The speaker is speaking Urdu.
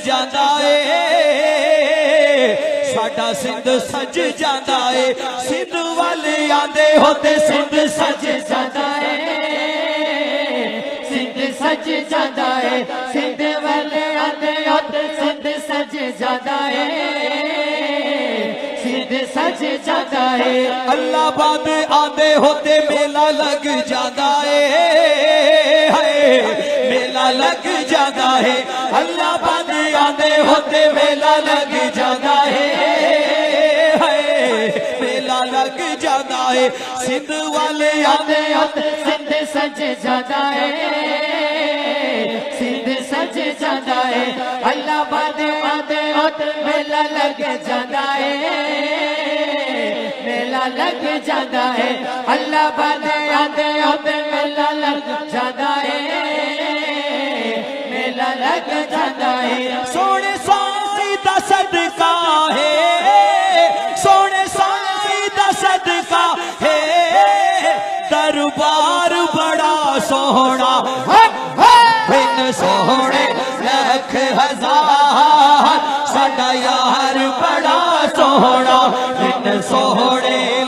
جاندا اے ساڈا سندھ سج جاندا اے سندھ والے آندے ہوتے سندھ سج جاندا اے سندھ سج جاندا ہے سندھ والے آندے ہوتے سندھ سج جاندا ہے سندھ سج جاندا ہے اللہ باد آندے ہوتے میلہ لگ جاندا اے ہائے میلہ لگ جاندا ہے اللہ باد آندے ہوتے میلہ لگ جاندا ہے ہائے میلہ لگ جاندا ہے سندھ والے آندے ہوتے سندھ سج جاندا ہے سندھ سج جاندا ہے اللہ باد آندے ہوتے میلہ لگ جاندا ہے میلہ لگ جاندا ہے اللہ باد آندے ہوتے میلہ لگ جاندا ہے میلہ لگ جاندا ہے سونے سائی دا صدقہ ہے سونے سائی دا صدقہ ہے دربار بڑا سوہنا بن سوہنے لکھ ہزار ساڈا یار بڑا سوہنا بن سوہنے